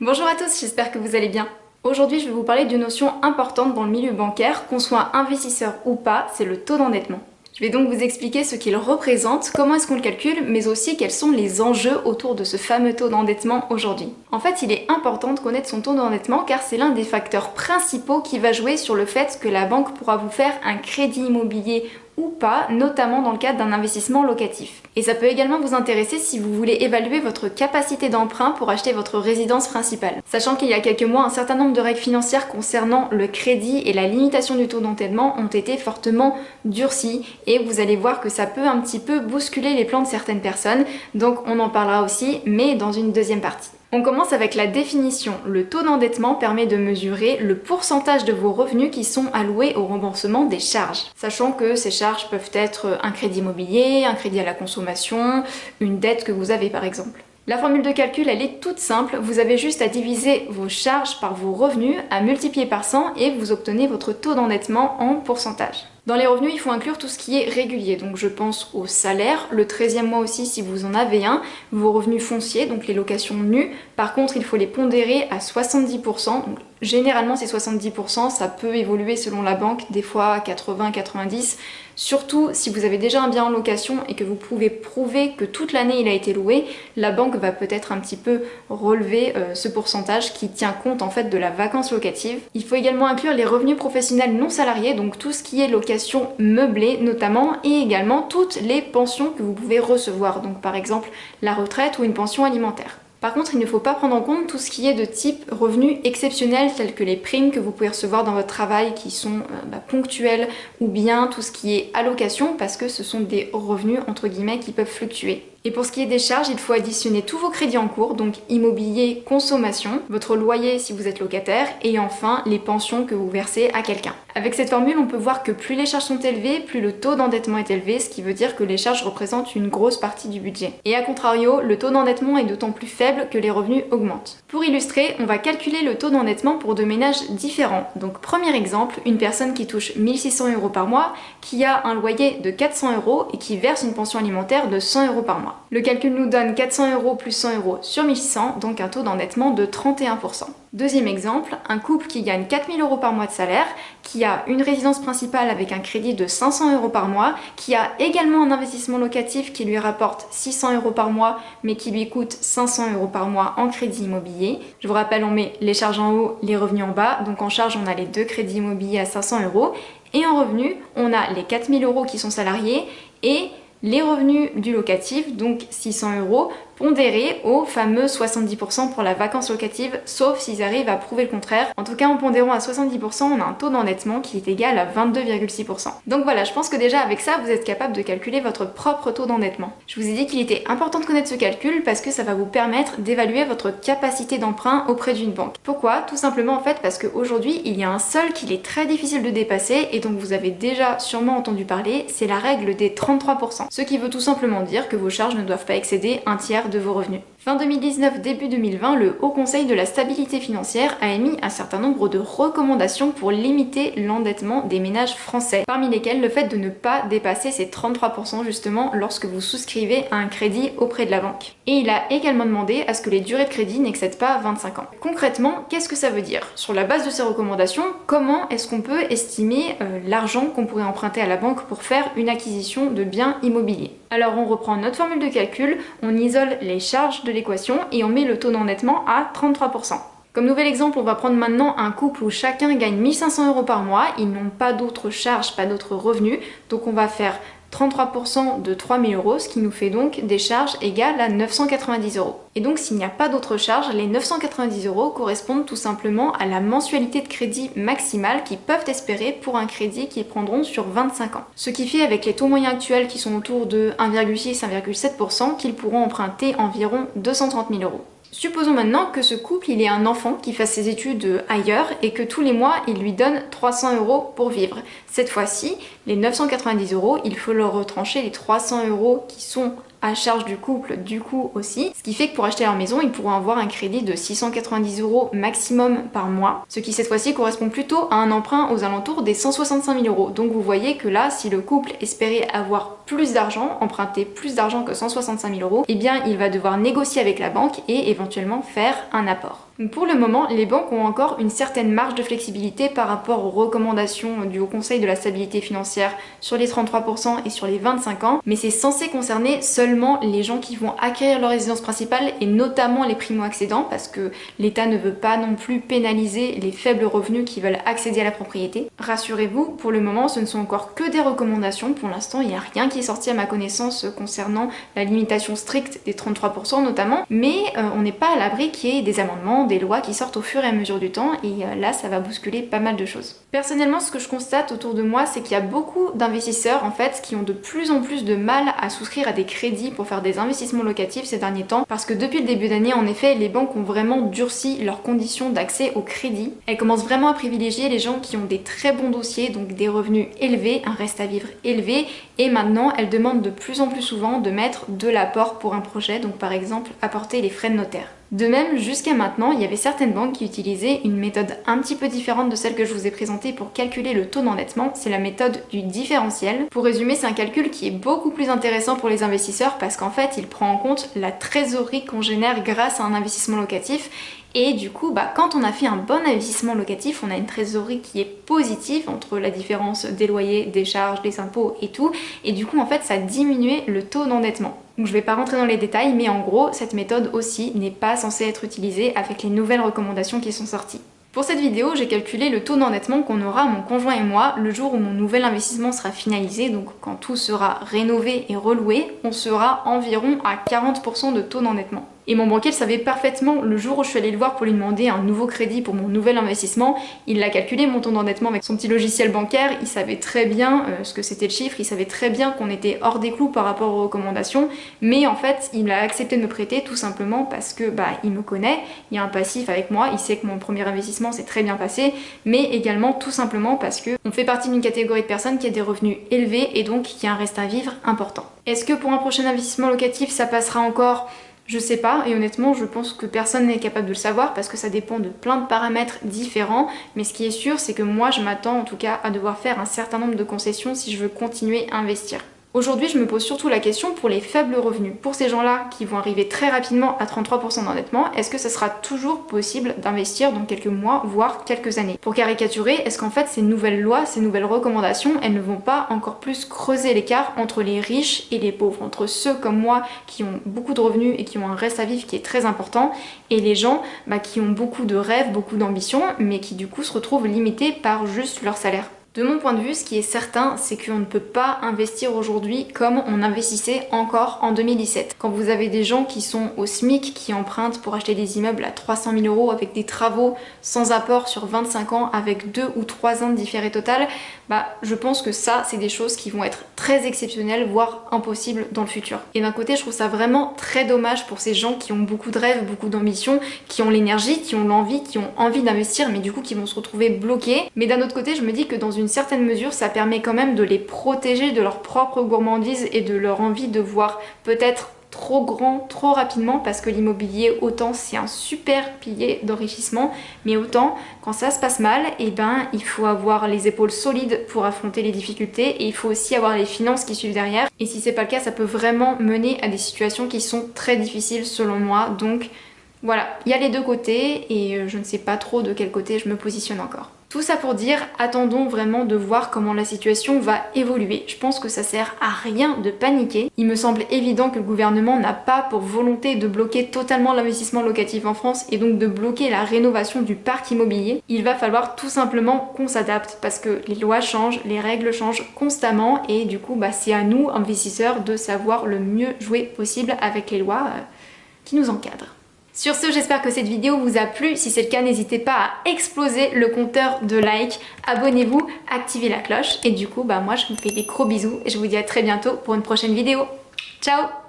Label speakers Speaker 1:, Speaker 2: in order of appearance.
Speaker 1: Bonjour à tous, j'espère que vous allez bien. Aujourd'hui, je vais vous parler d'une notion importante dans le milieu bancaire, qu'on soit investisseur ou pas, c'est le taux d'endettement. Je vais donc vous expliquer ce qu'il représente, comment est-ce qu'on le calcule, mais aussi quels sont les enjeux autour de ce fameux taux d'endettement aujourd'hui. En fait, il est important de connaître son taux d'endettement car c'est l'un des facteurs principaux qui va jouer sur le fait que la banque pourra vous faire un crédit immobilier ou pas, notamment dans le cadre d'un investissement locatif. Et ça peut également vous intéresser si vous voulez évaluer votre capacité d'emprunt pour acheter votre résidence principale. Sachant qu'il y a quelques mois, un certain nombre de règles financières concernant le crédit et la limitation du taux d'endettement ont été fortement durcies et vous allez voir que ça peut un petit peu bousculer les plans de certaines personnes, donc on en parlera aussi, mais dans une deuxième partie. On commence avec la définition. Le taux d'endettement permet de mesurer le pourcentage de vos revenus qui sont alloués au remboursement des charges. Sachant que ces charges peuvent être un crédit immobilier, un crédit à la consommation, une dette que vous avez par exemple. La formule de calcul, elle est toute simple. Vous avez juste à diviser vos charges par vos revenus, à multiplier par 100 et vous obtenez votre taux d'endettement en pourcentage. Dans les revenus, il faut inclure tout ce qui est régulier, donc je pense au salaire, le 13e mois aussi si vous en avez un, vos revenus fonciers, donc les locations nues. Par contre, il faut les pondérer à 70%, donc généralement c'est 70%, ça peut évoluer selon la banque, des fois 80-90%. Surtout si vous avez déjà un bien en location et que vous pouvez prouver que toute l'année il a été loué, la banque va peut-être un petit peu relever ce pourcentage qui tient compte en fait de la vacance locative. Il faut également inclure les revenus professionnels non salariés, donc tout ce qui est location meublée notamment, et également toutes les pensions que vous pouvez recevoir, donc par exemple la retraite ou une pension alimentaire. Par contre, il ne faut pas prendre en compte tout ce qui est de type revenus exceptionnels tels que les primes que vous pouvez recevoir dans votre travail qui sont ponctuelles, ou bien tout ce qui est allocation parce que ce sont des revenus entre guillemets qui peuvent fluctuer. Et pour ce qui est des charges, il faut additionner tous vos crédits en cours, donc immobilier, consommation, votre loyer si vous êtes locataire, et enfin les pensions que vous versez à quelqu'un. Avec cette formule, on peut voir que plus les charges sont élevées, plus le taux d'endettement est élevé, ce qui veut dire que les charges représentent une grosse partie du budget. Et à contrario, le taux d'endettement est d'autant plus faible que les revenus augmentent. Pour illustrer, on va calculer le taux d'endettement pour deux ménages différents. Donc premier exemple, une personne qui touche 1600 € par mois, qui a un loyer de 400 € et qui verse une pension alimentaire de 100 € par mois. Le calcul nous donne 400 € plus 100 € sur 1600, donc un taux d'endettement de 31%. Deuxième exemple, un couple qui gagne 4000 € par mois de salaire, qui a une résidence principale avec un crédit de 500 € par mois, qui a également un investissement locatif qui lui rapporte 600 € par mois, mais qui lui coûte 500 € par mois en crédit immobilier. Je vous rappelle, on met les charges en haut, les revenus en bas, donc en charge on a les deux crédits immobiliers à 500 €, et en revenus, on a les 4000 € qui sont salariés et les revenus du locatif, donc 600 €, pondérés au fameux 70% pour la vacance locative, sauf s'ils arrivent à prouver le contraire. En tout cas, en pondérant à 70%, on a un taux d'endettement qui est égal à 22,6%. Donc voilà, je pense que déjà avec ça, vous êtes capable de calculer votre propre taux d'endettement. Je vous ai dit qu'il était important de connaître ce calcul parce que ça va vous permettre d'évaluer votre capacité d'emprunt auprès d'une banque. Pourquoi? Tout simplement en fait parce qu'aujourd'hui, il y a un seuil qu'il est très difficile de dépasser et donc vous avez déjà sûrement entendu parler, c'est la règle des 33%. Ce qui veut tout simplement dire que vos charges ne doivent pas excéder un tiers de vos revenus. Fin 2019, début 2020, le Haut Conseil de la stabilité financière a émis un certain nombre de recommandations pour limiter l'endettement des ménages français, parmi lesquelles le fait de ne pas dépasser ces 33% justement lorsque vous souscrivez à un crédit auprès de la banque. Et il a également demandé à ce que les durées de crédit n'excèdent pas 25 ans. Concrètement, qu'est-ce que ça veut dire? Sur la base de ces recommandations, comment est-ce qu'on peut estimer l'argent qu'on pourrait emprunter à la banque pour faire une acquisition de biens immobiliers? Alors on reprend notre formule de calcul, on isole les charges de l'équation et on met le taux d'endettement à 33%. Comme nouvel exemple, on va prendre maintenant un couple où chacun gagne 1500 € par mois, ils n'ont pas d'autres charges, pas d'autres revenus, donc on va faire 33% de 3000 €, ce qui nous fait donc des charges égales à 990 €. Et donc s'il n'y a pas d'autres charges, les 990 € correspondent tout simplement à la mensualité de crédit maximale qu'ils peuvent espérer pour un crédit qu'ils prendront sur 25 ans. Ce qui fait avec les taux moyens actuels qui sont autour de 1,6-1,7% qu'ils pourront emprunter environ 230 000 €. Supposons maintenant que ce couple il ait un enfant qui fasse ses études ailleurs et que tous les mois il lui donne 300 € pour vivre. Cette fois-ci, les 990 €, il faut leur retrancher les 300 € qui sont à charge du couple du coup aussi, ce qui fait que pour acheter leur maison, ils pourront avoir un crédit de 690 € maximum par mois, ce qui cette fois-ci correspond plutôt à un emprunt aux alentours des 165 000 €. Donc vous voyez que là, si le couple espérait avoir plus d'argent, emprunter plus d'argent que 165 000 euros, eh bien il va devoir négocier avec la banque et éventuellement faire un apport. Donc pour le moment, les banques ont encore une certaine marge de flexibilité par rapport aux recommandations du Haut Conseil de la stabilité financière sur les 33% et sur les 25 ans, mais c'est censé concerner seulement les gens qui vont acquérir leur résidence principale et notamment les primo-accédants parce que l'État ne veut pas non plus pénaliser les faibles revenus qui veulent accéder à la propriété. Rassurez-vous, pour le moment, ce ne sont encore que des recommandations. Pour l'instant, il n'y a rien qui est sorti à ma connaissance concernant la limitation stricte des 33% notamment, mais on n'est pas à l'abri qu'il y ait des amendements, des lois qui sortent au fur et à mesure du temps et là ça va bousculer pas mal de choses. Personnellement, ce que je constate autour de moi, c'est qu'il y a beaucoup d'investisseurs en fait qui ont de plus en plus de mal à souscrire à des crédits pour faire des investissements locatifs ces derniers temps parce que depuis le début d'année, en effet, les banques ont vraiment durci leurs conditions d'accès au crédit. Elles commencent vraiment à privilégier les gens qui ont des très bons dossiers, donc des revenus élevés, un reste à vivre élevé, et maintenant elles demandent de plus en plus souvent de mettre de l'apport pour un projet, donc par exemple apporter les frais de notaire. De même, jusqu'à maintenant, il y avait certaines banques qui utilisaient une méthode un petit peu différente de celle que je vous ai présentée pour calculer le taux d'endettement, c'est la méthode du différentiel. Pour résumer, c'est un calcul qui est beaucoup plus intéressant pour les investisseurs parce qu'en fait, il prend en compte la trésorerie qu'on génère grâce à un investissement locatif. Et du coup, quand on a fait un bon investissement locatif, on a une trésorerie qui est positive entre la différence des loyers, des charges, des impôts et tout. Et du coup, en fait, ça diminuait le taux d'endettement. Donc je vais pas rentrer dans les détails, mais en gros, cette méthode aussi n'est pas censée être utilisée avec les nouvelles recommandations qui sont sorties. Pour cette vidéo, j'ai calculé le taux d'endettement qu'on aura mon conjoint et moi le jour où mon nouvel investissement sera finalisé, donc quand tout sera rénové et reloué, on sera environ à 40% de taux d'endettement. Et mon banquier le savait parfaitement le jour où je suis allée le voir pour lui demander un nouveau crédit pour mon nouvel investissement. Il l'a calculé mon taux d'endettement avec son petit logiciel bancaire, il savait très bien ce que c'était le chiffre, il savait très bien qu'on était hors des clous par rapport aux recommandations, mais en fait il a accepté de me prêter tout simplement parce que il me connaît, il y a un passif avec moi, il sait que mon premier investissement s'est très bien passé, mais également tout simplement parce que on fait partie d'une catégorie de personnes qui a des revenus élevés et donc qui a un reste à vivre important. Est-ce que pour un prochain investissement locatif ça passera encore ? Je sais pas, et honnêtement je pense que personne n'est capable de le savoir parce que ça dépend de plein de paramètres différents, mais ce qui est sûr c'est que moi je m'attends en tout cas à devoir faire un certain nombre de concessions si je veux continuer à investir. Aujourd'hui, je me pose surtout la question pour les faibles revenus. Pour ces gens-là qui vont arriver très rapidement à 33% d'endettement, est-ce que ça sera toujours possible d'investir dans quelques mois, voire quelques années? Pour caricaturer, est-ce qu'en fait ces nouvelles lois, ces nouvelles recommandations, elles ne vont pas encore plus creuser l'écart entre les riches et les pauvres, entre ceux comme moi qui ont beaucoup de revenus et qui ont un reste à vivre qui est très important, et les gens qui ont beaucoup de rêves, beaucoup d'ambitions, mais qui du coup se retrouvent limités par juste leur salaire? De mon point de vue, ce qui est certain, c'est qu'on ne peut pas investir aujourd'hui comme on investissait encore en 2017. Quand vous avez des gens qui sont au SMIC, qui empruntent pour acheter des immeubles à 300 000 euros avec des travaux sans apport sur 25 ans avec 2 ou 3 ans de différé total, je pense que ça, c'est des choses qui vont être très exceptionnelles, voire impossibles dans le futur. Et d'un côté, je trouve ça vraiment très dommage pour ces gens qui ont beaucoup de rêves, beaucoup d'ambition, qui ont l'énergie, qui ont l'envie, qui ont envie d'investir, mais du coup qui vont se retrouver bloqués. Mais d'un autre côté, je me dis que dans une certaine mesure, ça permet quand même de les protéger de leur propre gourmandise et de leur envie de voir peut-être trop grand, trop rapidement, parce que l'immobilier, autant c'est un super pilier d'enrichissement, mais autant quand ça se passe mal, il faut avoir les épaules solides pour affronter les difficultés et il faut aussi avoir les finances qui suivent derrière. Et si c'est pas le cas, ça peut vraiment mener à des situations qui sont très difficiles selon moi. Donc voilà, il y a les deux côtés et je ne sais pas trop de quel côté je me positionne encore. Tout ça pour dire, attendons vraiment de voir comment la situation va évoluer. Je pense que ça sert à rien de paniquer. Il me semble évident que le gouvernement n'a pas pour volonté de bloquer totalement l'investissement locatif en France et donc de bloquer la rénovation du parc immobilier. Il va falloir tout simplement qu'on s'adapte parce que les lois changent, les règles changent constamment et du coup c'est à nous, investisseurs, de savoir le mieux jouer possible avec les lois qui nous encadrent. Sur ce, j'espère que cette vidéo vous a plu. Si c'est le cas, n'hésitez pas à exploser le compteur de likes, abonnez-vous, activez la cloche et du coup, moi je vous fais des gros bisous et je vous dis à très bientôt pour une prochaine vidéo. Ciao!